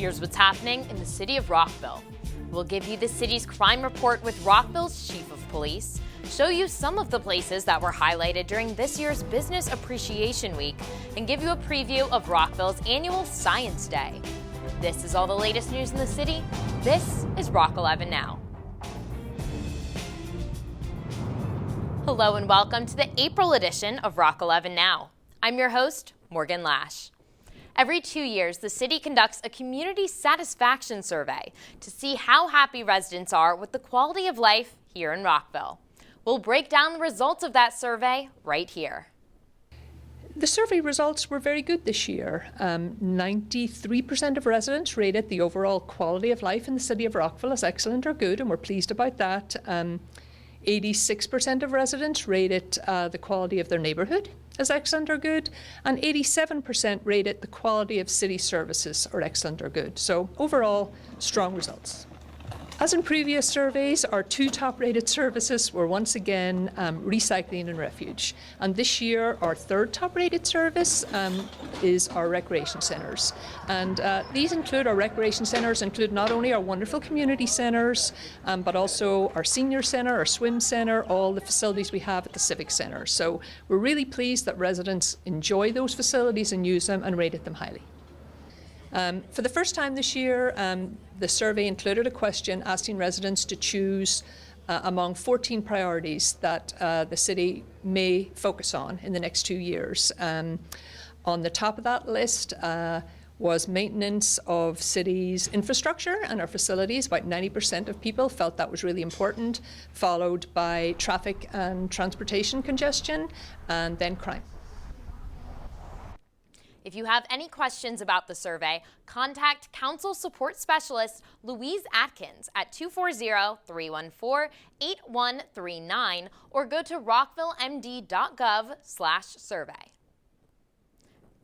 Here's what's happening in the city of Rockville. We'll give you the city's crime report with Rockville's chief of police, show you some of the places that were highlighted during this year's Business Appreciation Week, and give you a preview of Rockville's annual Science Day. This is all the latest news in the city. This is Rock 11 Now. Hello and welcome to the April edition of Rock 11 Now. I'm your host, Morgan Lash. Every 2 years, the city conducts a community satisfaction survey to see how happy residents are with the quality of life here in Rockville. We'll break down the results of that survey right here. The survey results were very good this year. 93% of residents rated the overall quality of life in the city of Rockville as excellent or good, and we're pleased about that. 86% of residents rated the quality of their neighbourhood as excellent or good, and 87% rated the quality of city services or excellent or good. So overall, strong results. As in previous surveys, our two top-rated services were once again recycling and refuge. And this year, our third top-rated service is our recreation centres. And these include, our recreation centres include not only our wonderful community centres, but also our senior centre, our swim centre, all the facilities we have at the civic centre. So we're really pleased that residents enjoy those facilities and use them and rated them highly. For the first time this year, the survey included a question asking residents to choose among 14 priorities that the city may focus on in the next 2 years. On the top of that list was maintenance of city's infrastructure and our facilities. About 90% of people felt that was really important, followed by traffic and transportation congestion, and then crime. If you have any questions about the survey, contact Council Support Specialist Louise Atkins at 240-314-8139 or go to rockvillemd.gov/survey.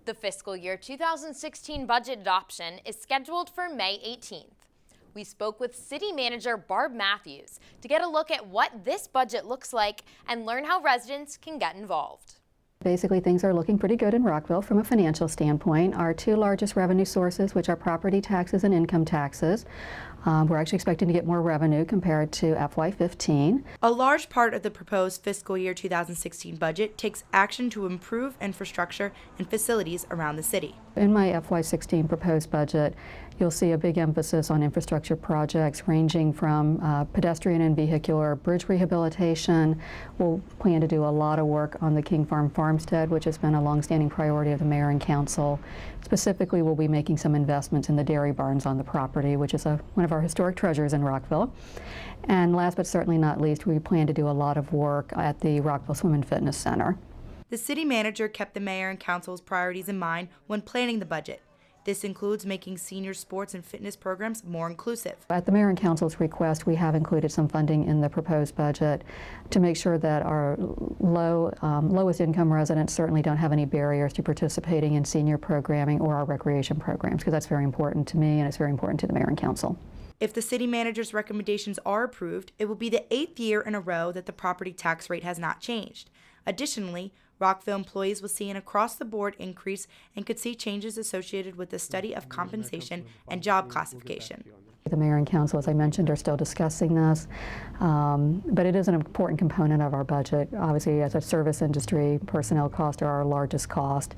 The fiscal year 2016 budget adoption is scheduled for May 18th. We spoke with City Manager Barb Matthews to get a look at what this budget looks like and learn how residents can get involved. Basically, things are looking pretty good in Rockville from a financial standpoint. Our two largest revenue sources, which are property taxes and income taxes, we're actually expecting to get more revenue compared to FY15. A large part of the proposed fiscal year 2016 budget takes action to improve infrastructure and facilities around the city. In my FY16 proposed budget, you'll see a big emphasis on infrastructure projects ranging from pedestrian and vehicular bridge rehabilitation. We'll plan to do a lot of work on the King Farm Farmstead, which has been a longstanding priority of the mayor and council. Specifically, we'll be making some investments in the dairy barns on the property, which is one of our historic treasures in Rockville. And last but certainly not least, we plan to do a lot of work at the Rockville Swim and Fitness Center. The city manager kept the mayor and council's priorities in mind when planning the budget. This includes making senior sports and fitness programs more inclusive. At the mayor and council's request, we have included some funding in the proposed budget to make sure that our lowest income residents certainly don't have any barriers to participating in senior programming or our recreation programs, because that's very important to me and it's very important to the mayor and council. If the city manager's recommendations are approved, it will be the 8th year in a row that the property tax rate has not changed. Additionally, Rockville employees will see an across-the-board increase and could see changes associated with the study of compensation and job classification. The mayor and council, as I mentioned, are still discussing this, but it is an important component of our budget. Obviously, as a service industry, personnel costs are our largest cost.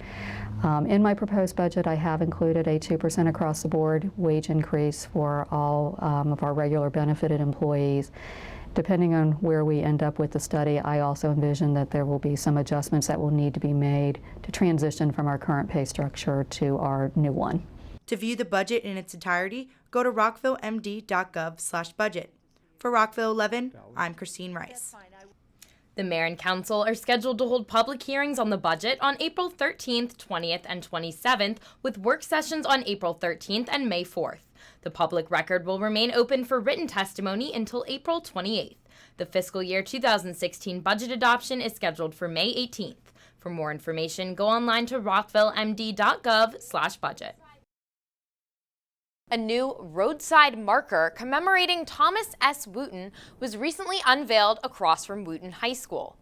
In my proposed budget, I have included a 2% across-the-board wage increase for all of our regular benefited employees. Depending on where we end up with the study, I also envision that there will be some adjustments that will need to be made to transition from our current pay structure to our new one. To view the budget in its entirety, go to rockvillemd.gov/budget. For Rockville 11, I'm Christine Rice. The mayor and council are scheduled to hold public hearings on the budget on April 13th, 20th, and 27th, with work sessions on April 13th and May 4th. The public record will remain open for written testimony until April 28th. The fiscal year 2016 budget adoption is scheduled for May 18th. For more information, go online to rockvillemd.gov/budget. A new roadside marker commemorating Thomas S. Wooten was recently unveiled across from Wooten High School.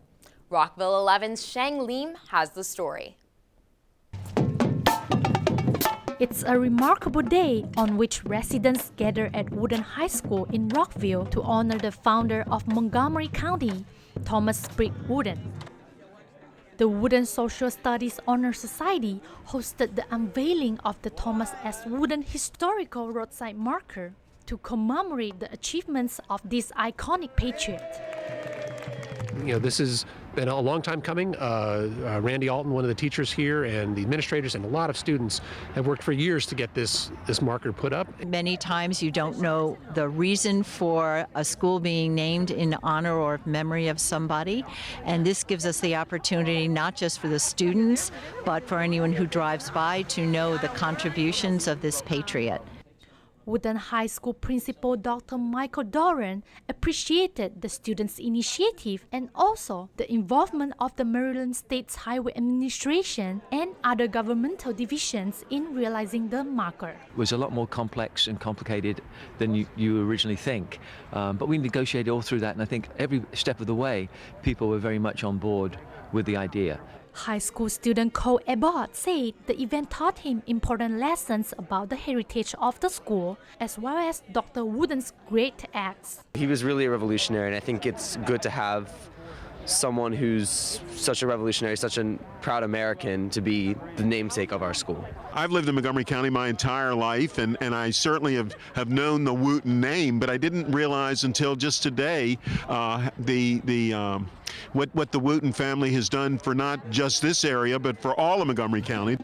Rockville 11's Shang Lim has the story. It's a remarkable day on which residents gather at Wooten High School in Rockville to honor the founder of Montgomery County, Thomas Sprigg Wooten. The Wooten Social Studies Honor Society hosted the unveiling of the Thomas S. Wooten Historical Roadside Marker to commemorate the achievements of this iconic patriot. This has been a long time coming. Randy Alton, one of the teachers here, and the administrators and a lot of students have worked for years to get this marker put up. Many times you don't know the reason for a school being named in honor or memory of somebody, and this gives us the opportunity not just for the students, but for anyone who drives by to know the contributions of this patriot. Wooten High School Principal Dr. Michael Doran appreciated the students' initiative and also the involvement of the Maryland State's Highway Administration and other governmental divisions in realizing the marker. It was a lot more complex and complicated than you originally think, but we negotiated all through that, and I think every step of the way people were very much on board with the idea. High school student Cole Abbott said the event taught him important lessons about the heritage of the school, as well as Dr. Wooten's great acts. He was really a revolutionary, and I think it's good to have someone who's such a revolutionary, such a proud American to be the namesake of our school. I've lived in Montgomery County my entire life, and I certainly have known the Wooten name, but I didn't realize until just today what the Wooten family has done for not just this area, but for all of Montgomery County.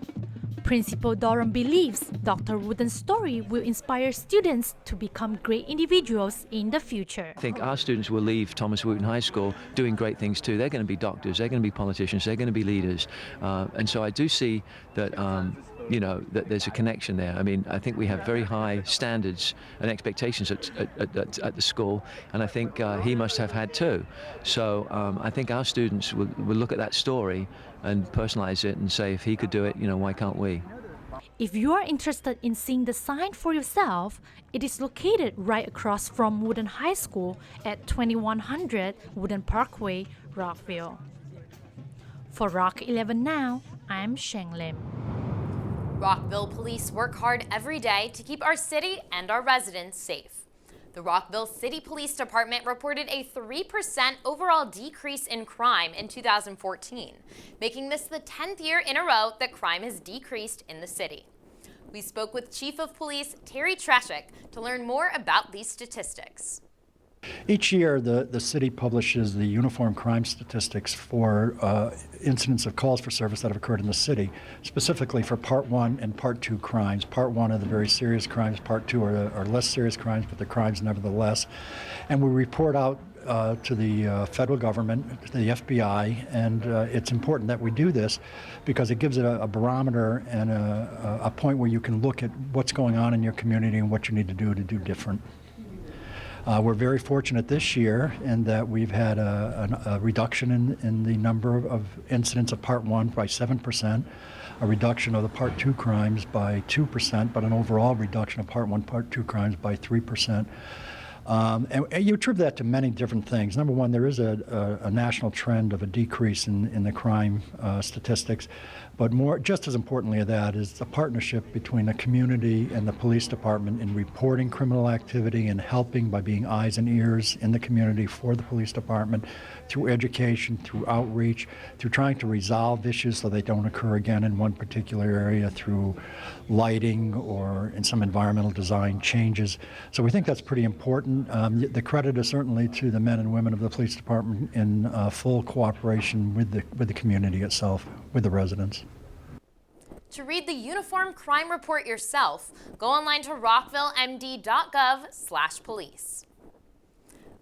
Principal Doran believes Dr. Wooten's story will inspire students to become great individuals in the future. I think our students will leave Thomas Wooten High School doing great things too. They're going to be doctors, they're going to be politicians, they're going to be leaders. And so I do see that that there's a connection there. I mean, I think we have very high standards and expectations at the school, and I think he must have had too. So I think our students will look at that story and personalize it and say, if he could do it, why can't we? If you are interested in seeing the sign for yourself, it is located right across from Wooten High School at 2100 Wooten Parkway, Rockville. For Rock 11 Now, I'm Sheng Lim. Rockville police work hard every day to keep our city and our residents safe. The Rockville City Police Department reported a 3% overall decrease in crime in 2014, making this the 10th year in a row that crime has decreased in the city. We spoke with Chief of Police Terry Treshik to learn more about these statistics. Each year, the city publishes the uniform crime statistics for incidents of calls for service that have occurred in the city, specifically for Part 1 and Part 2 crimes. Part 1 are the very serious crimes, Part 2 are less serious crimes, but they're crimes nevertheless. And we report out to the federal government, to the FBI, and it's important that we do this because it gives it a barometer and a point where you can look at what's going on in your community and what you need to do different. We're very fortunate this year in that we've had a reduction in the number of incidents of Part 1 by 7%, a reduction of the Part 2 crimes by 2%, but an overall reduction of Part 1, Part 2 crimes by 3%. And you attribute that to many different things. Number one, there is a national trend of a decrease in the crime statistics, but just as importantly of that is the partnership between the community and the police department in reporting criminal activity and helping by being eyes and ears in the community for the police department through education, through outreach, through trying to resolve issues so they don't occur again in one particular area through lighting or in some environmental design changes. So we think that's pretty important. The credit is certainly to the men and women of the police department in full cooperation with the community itself, with the residents. To read the Uniform Crime Report yourself, go online to rockvillemd.gov/police.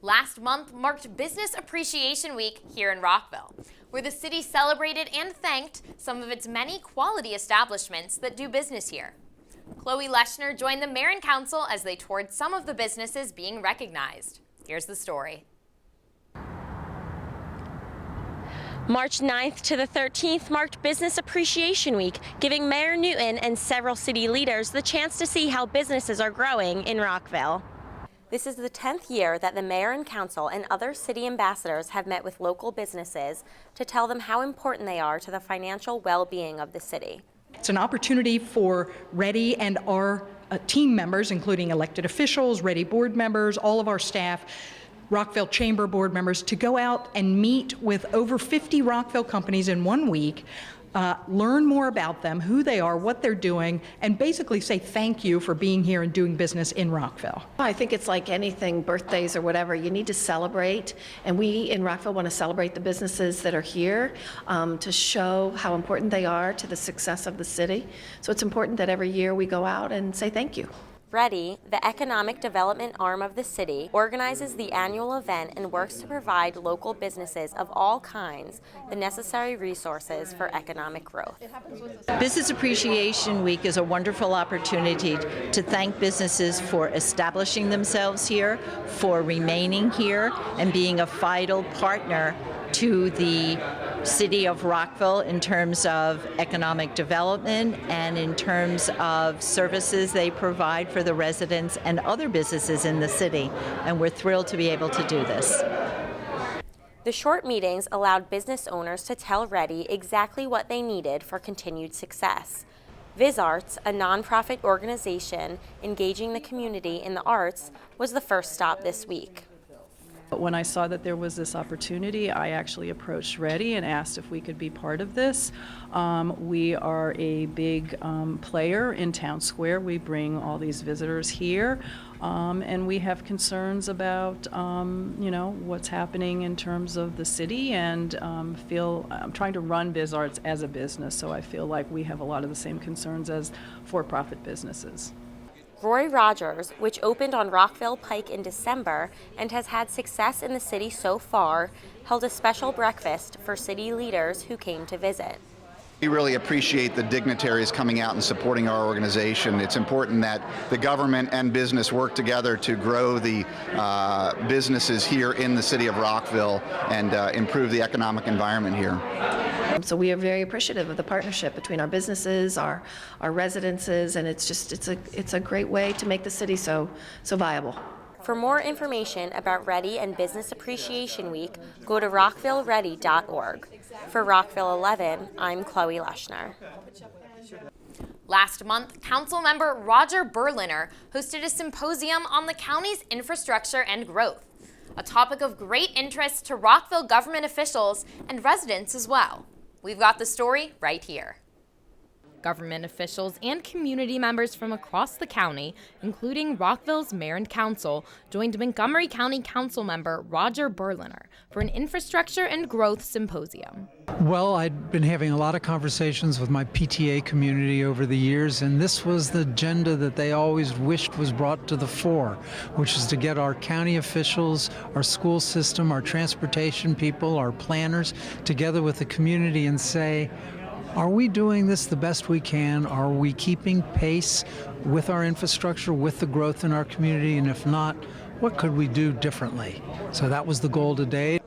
Last month marked Business Appreciation Week here in Rockville, where the city celebrated and thanked some of its many quality establishments that do business here. Chloe Leshner joined the Mayor and Council as they toured some of the businesses being recognized. Here's the story. March 9th to the 13th marked Business Appreciation Week, giving Mayor Newton and several city leaders the chance to see how businesses are growing in Rockville. This is the 10th year that the Mayor and Council and other city ambassadors have met with local businesses to tell them how important they are to the financial well-being of the city. It's an opportunity for Ready and our team members, including elected officials, Ready board members, all of our staff, Rockville Chamber board members, to go out and meet with over 50 Rockville companies in 1 week, learn more about them, who they are, what they're doing, and basically say thank you for being here and doing business in Rockville. I think it's like anything, birthdays or whatever, you need to celebrate, and we in Rockville want to celebrate the businesses that are here to show how important they are to the success of the city. So it's important that every year we go out and say thank you. Ready, the economic development arm of the city, organizes the annual event and works to provide local businesses of all kinds the necessary resources for economic growth. Business Appreciation Week is a wonderful opportunity to thank businesses for establishing themselves here, for remaining here, and being a vital partner to the city of Rockville in terms of economic development and in terms of services they provide for the residents and other businesses in the city. And we're thrilled to be able to do this. The short meetings allowed business owners to tell Ready exactly what they needed for continued success. VisArts, a nonprofit organization engaging the community in the arts, was the first stop this week. When I saw that there was this opportunity, I actually approached Ready and asked if we could be part of this. We are a big player in Town Square. We bring all these visitors here, and we have concerns about, what's happening in terms of the city, and I'm trying to run VisArts as a business, so I feel like we have a lot of the same concerns as for-profit businesses. Roy Rogers, which opened on Rockville Pike in December and has had success in the city so far, held a special breakfast for city leaders who came to visit. We really appreciate the dignitaries coming out and supporting our organization. It's important that the government and business work together to grow the businesses here in the city of Rockville and improve the economic environment here. So we are very appreciative of the partnership between our businesses, our residences, and it's a great way to make the city so viable. For more information about Ready and Business Appreciation Week, go to rockvilleready.org. For Rockville 11, I'm Chloe Leshner. Last month, Councilmember Roger Berliner hosted a symposium on the county's infrastructure and growth, a topic of great interest to Rockville government officials and residents as well. We've got the story right here. Government officials and community members from across the county, including Rockville's mayor and council, joined Montgomery County Council member Roger Berliner for an infrastructure and growth symposium. Well, I'd been having a lot of conversations with my PTA community over the years, and this was the agenda that they always wished was brought to the fore, which is to get our county officials, our school system, our transportation people, our planners together with the community and say, are we doing this the best we can? Are we keeping pace with our infrastructure, with the growth in our community? And if not, what could we do differently? So that was the goal today.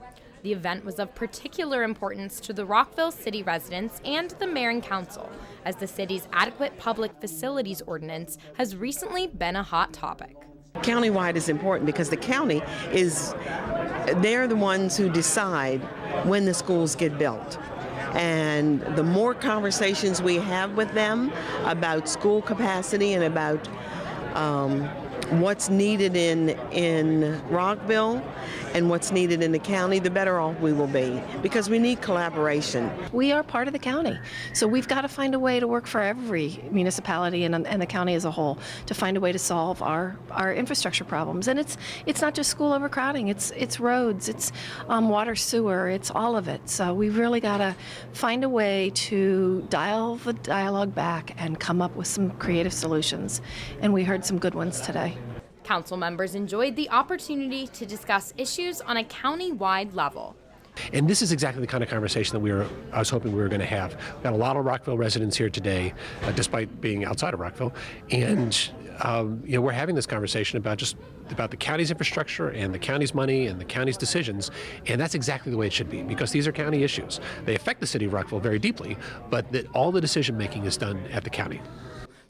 The event was of particular importance to the Rockville City residents and the mayor and council, as the city's adequate public facilities ordinance has recently been a hot topic. Countywide is important because the county they're the ones who decide when the schools get built. And the more conversations we have with them about school capacity and about what's needed in Rockville and what's needed in the county, the better off we will be, because we need collaboration. We are part of the county, so we've got to find a way to work for every municipality and the county as a whole to find a way to solve our infrastructure problems. And it's not just school overcrowding, it's roads, it's water, sewer, it's all of it. So we've really got to find a way to dial the dialogue back and come up with some creative solutions. And we heard some good ones today. Council members enjoyed the opportunity to discuss issues on a county-wide level. And this is exactly the kind of conversation that I was hoping we were going to have. We've got a lot of Rockville residents here today, despite being outside of Rockville, and we're having this conversation about the county's infrastructure and the county's money and the county's decisions, and that's exactly the way it should be, because these are county issues. They affect the city of Rockville very deeply, but all the decision making is done at the county.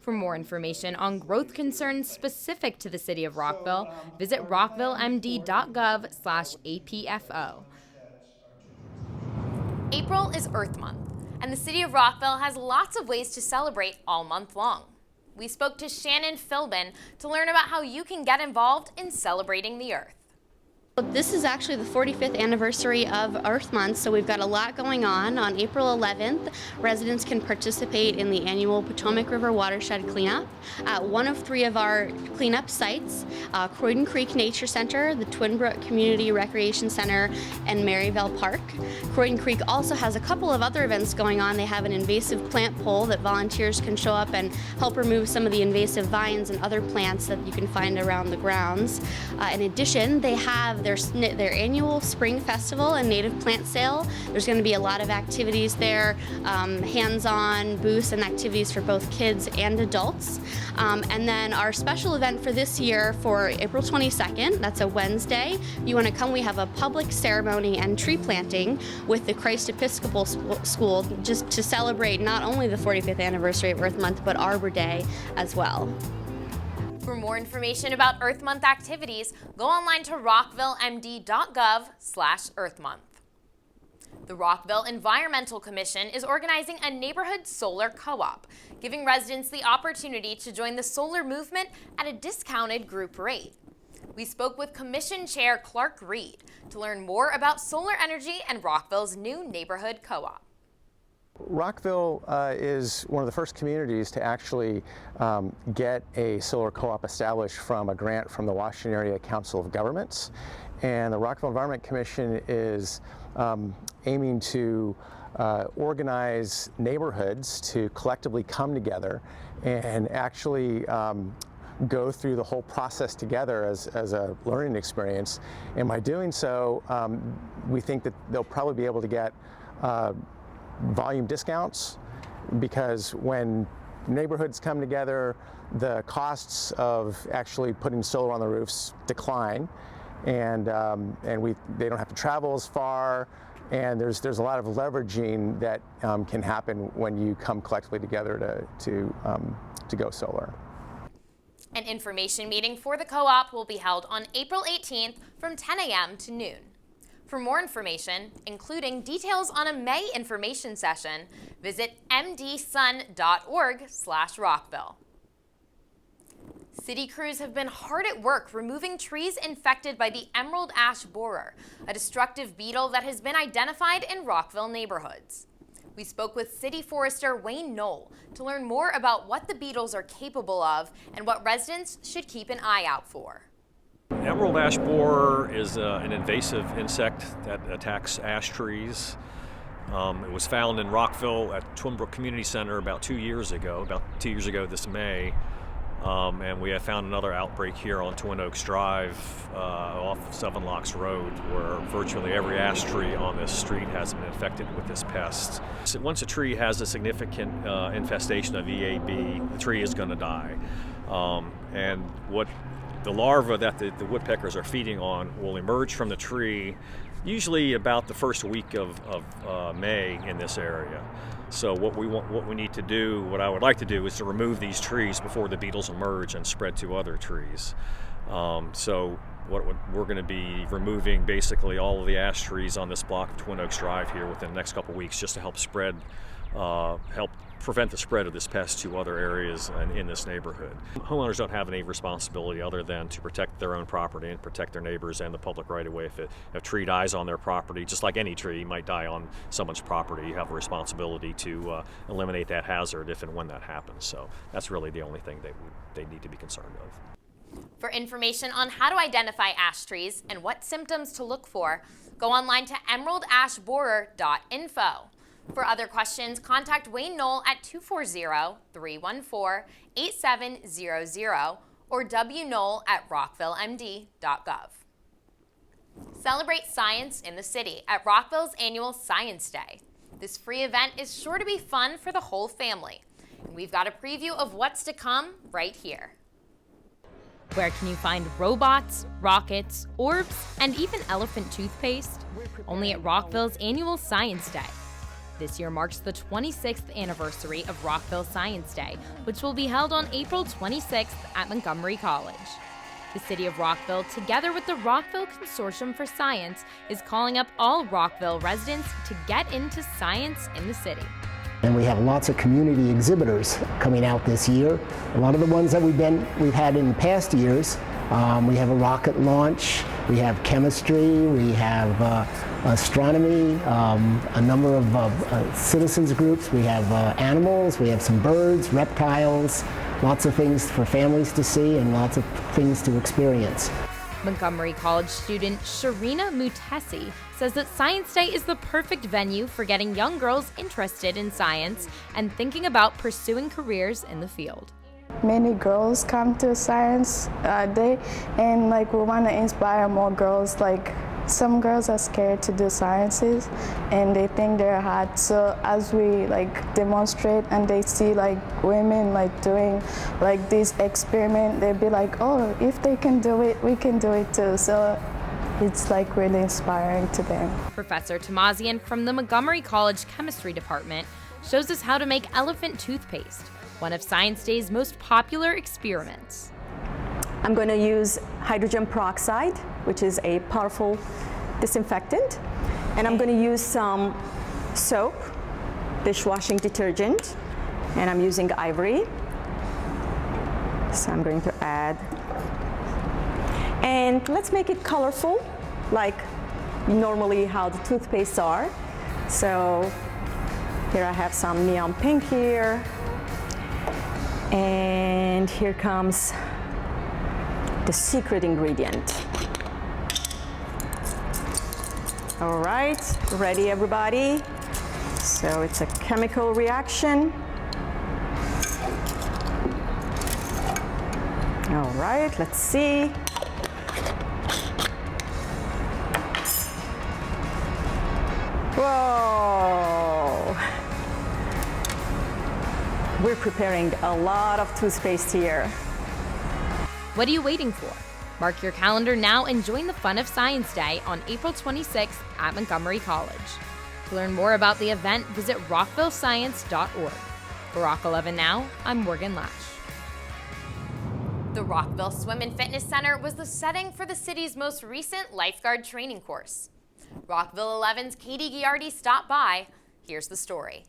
For more information on growth concerns specific to the city of Rockville, visit rockvillemd.gov/APFO. April is Earth Month, And the city of Rockville has lots of ways to celebrate all month long. We spoke to Shannon Philbin to learn about how you can get involved in celebrating the Earth. This is actually the 45th anniversary of Earth Month, so we've got a lot going on. On April 11th, residents can participate in the annual Potomac River Watershed Cleanup at one of 3 of our cleanup sites, Croydon Creek Nature Center, the Twin Brook Community Recreation Center, and Maryvale Park. Croydon Creek also has a couple of other events going on. They have an invasive plant pole that volunteers can show up and help remove some of the invasive vines and other plants that you can find around the grounds. In addition, they have their annual spring festival and native plant sale. There's going to be a lot of activities there, hands-on booths and activities for both kids and adults. And then our special event for this year for April 22nd, that's a Wednesday. If you want to come, we have a public ceremony and tree planting with the Christ Episcopal School just to celebrate not only the 45th anniversary of Earth Month, but Arbor Day as well. For more information about Earth Month activities, go online to rockvillemd.gov/Earth Month. The Rockville Environmental Commission is organizing a neighborhood solar co-op, giving residents the opportunity to join the solar movement at a discounted group rate. We spoke with Commission Chair Clark Reed to learn more about solar energy and Rockville's new neighborhood co-op. Rockville is one of the first communities to actually get a solar co-op established from a grant from the Washington Area Council of Governments. And the Rockville Environment Commission is aiming to organize neighborhoods to collectively come together and actually go through the whole process together as a learning experience. And by doing so, we think that they'll probably be able to get volume discounts, because when neighborhoods come together, the costs of actually putting solar on the roofs decline, and they don't have to travel as far, and there's a lot of leveraging that can happen when you come collectively together to go solar. An information meeting for the co-op will be held on April 18th from 10 a.m. to noon. For more information, including details on a May information session, visit mdsun.org/Rockville. City crews have been hard at work removing trees infected by the emerald ash borer, a destructive beetle that has been identified in Rockville neighborhoods. We spoke with City Forester Wayne Knoll to learn more about what the beetles are capable of and what residents should keep an eye out for. Emerald ash borer is an invasive insect that attacks ash trees. It was found in Rockville at Twin Brook Community Center about 2 years ago this May. And we have found another outbreak here on Twin Oaks Drive off Seven Locks Road, where virtually every ash tree on this street has been infected with this pest. So once a tree has a significant infestation of EAB, the tree is going to die. And what the larvae that the woodpeckers are feeding on will emerge from the tree usually about the first week of May in this area. So what I would like to do is to remove these trees before the beetles emerge and spread to other trees. So we're going to be removing basically all of the ash trees on this block of Twin Oaks Drive here within the next couple weeks, just to help prevent the spread of this pest to other areas in this neighborhood. Homeowners don't have any responsibility other than to protect their own property and protect their neighbors and the public right of way. If a tree dies on their property, just like any tree might die on someone's property, you have a responsibility to eliminate that hazard if and when that happens. So that's really the only thing they need to be concerned of. For information on how to identify ash trees and what symptoms to look for, go online to emeraldashborer.info. For other questions, contact Wayne Knoll at 240-314-8700 or wknoll@rockvillemd.gov. Celebrate science in the city at Rockville's annual Science Day. This free event is sure to be fun for the whole family. And we've got a preview of what's to come right here. Where can you find robots, rockets, orbs, and even elephant toothpaste? Only at Rockville's annual Science Day. This year marks the 26th anniversary of Rockville Science Day, which will be held on April 26th at Montgomery College. The City of Rockville, together with the Rockville Consortium for Science, is calling up all Rockville residents to get into science in the city. And we have lots of community exhibitors coming out this year. A lot of the ones that we've had in past years. We have a rocket launch, we have chemistry, we have astronomy, a number of citizens groups, we have animals, we have some birds, reptiles, lots of things for families to see and lots of things to experience. Montgomery College student Sharina Mutesi says that Science Day is the perfect venue for getting young girls interested in science and thinking about pursuing careers in the field. Many girls come to Science Day, and we want to inspire more girls. Some girls are scared to do sciences and they think they're hard. So as we demonstrate and they see women doing this experiment, they'll be like, oh, if they can do it, we can do it too. So it's really inspiring to them. Professor Tamazian from the Montgomery College Chemistry Department shows us how to make elephant toothpaste, one of Science Day's most popular experiments. I'm going to use hydrogen peroxide, which is a powerful disinfectant, and I'm going to use some soap, dishwashing detergent, and I'm using ivory. So I'm going to add, and let's make it colorful, like normally how the toothpastes are. So here I have some neon pink here, and here comes the secret ingredient. All right, ready everybody? So it's a chemical reaction. All right, let's see. Whoa! We're preparing a lot of toothpaste here. What are you waiting for? Mark your calendar now and join the fun of Science Day on April 26th at Montgomery College. To learn more about the event, visit rockvillescience.org. For Rock 11 Now, I'm Morgan Lash. The Rockville Swim and Fitness Center was the setting for the city's most recent lifeguard training course. Rockville 11's Katie Giardi stopped by. Here's the story.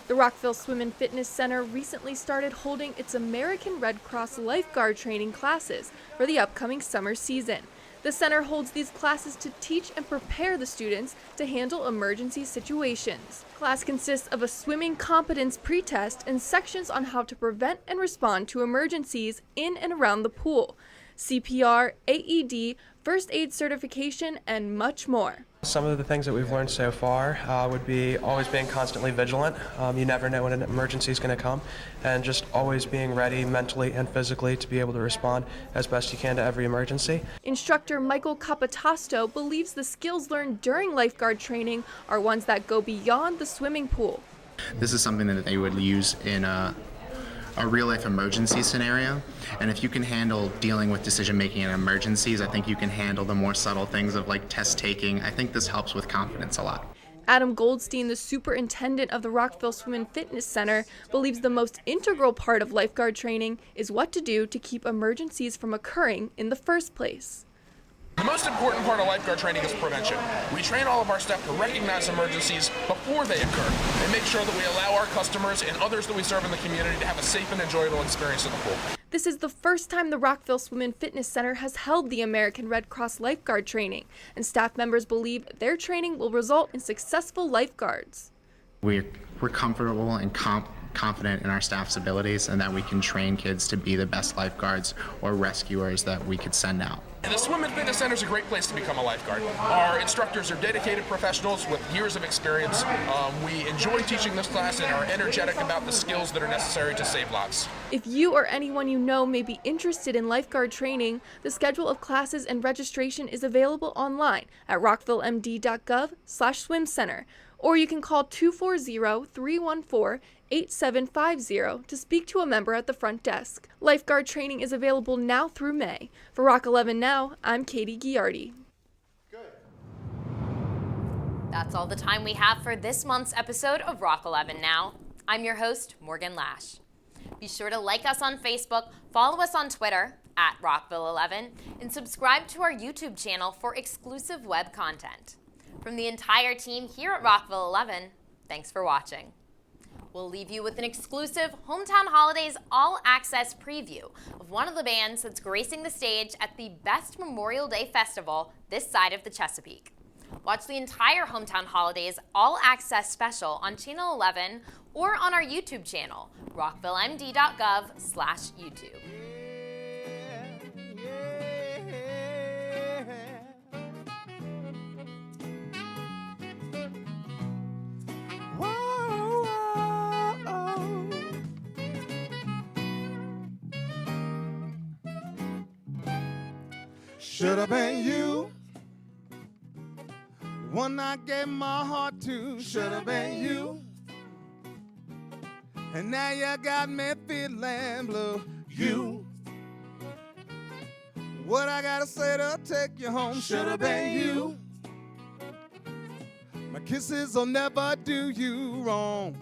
The Rockville Swim and Fitness Center recently started holding its American Red Cross lifeguard training classes for the upcoming summer season. The center holds these classes to teach and prepare the students to handle emergency situations. Class consists of a swimming competence pretest and sections on how to prevent and respond to emergencies in and around the pool, CPR, AED, first aid certification, and much more. Some of the things that we've learned so far would be always being constantly vigilant. You never know when an emergency is going to come, and just always being ready mentally and physically to be able to respond as best you can to every emergency. Instructor Michael Capitasto believes the skills learned during lifeguard training are ones that go beyond the swimming pool. This is something that they would use in a real-life emergency scenario, and if you can handle dealing with decision-making in emergencies, I think you can handle the more subtle things of test taking. I think this helps with confidence a lot. Adam Goldstein, the superintendent of the Rockville Swim and Fitness Center, believes the most integral part of lifeguard training is what to do to keep emergencies from occurring in the first place. The most important part of lifeguard training is prevention. We train all of our staff to recognize emergencies before they occur and make sure that we allow our customers and others that we serve in the community to have a safe and enjoyable experience in the pool. This is the first time the Rockville Swim and Fitness Center has held the American Red Cross lifeguard training, and staff members believe their training will result in successful lifeguards. We're comfortable and confident in our staff's abilities and that we can train kids to be the best lifeguards or rescuers that we could send out. And the Swim and Fitness Center is a great place to become a lifeguard. Our instructors are dedicated professionals with years of experience. We enjoy teaching this class and are energetic about the skills that are necessary to save lives. If you or anyone you know may be interested in lifeguard training, the schedule of classes and registration is available online at rockvillemd.gov/swimcenter, or you can call 240-314-8750 to speak to a member at the front desk. Lifeguard training is available now through May. For Rock 11 Now, I'm Katie Giardi. That's all the time we have for this month's episode of Rock 11 Now. I'm your host, Morgan Lash. Be sure to like us on Facebook, follow us on Twitter at Rockville11, and subscribe to our YouTube channel for exclusive web content. From the entire team here at Rockville 11, thanks for watching. We'll leave you with an exclusive Hometown Holidays all-access preview of one of the bands that's gracing the stage at the best Memorial Day festival this side of the Chesapeake. Watch the entire Hometown Holidays all-access special on Channel 11 or on our YouTube channel, rockvillemd.gov/YouTube. Should have been you, one I gave my heart to. Should have been you, and now you got me feeling blue. You, what I gotta say to take you home. Should have been you, my kisses will never do you wrong.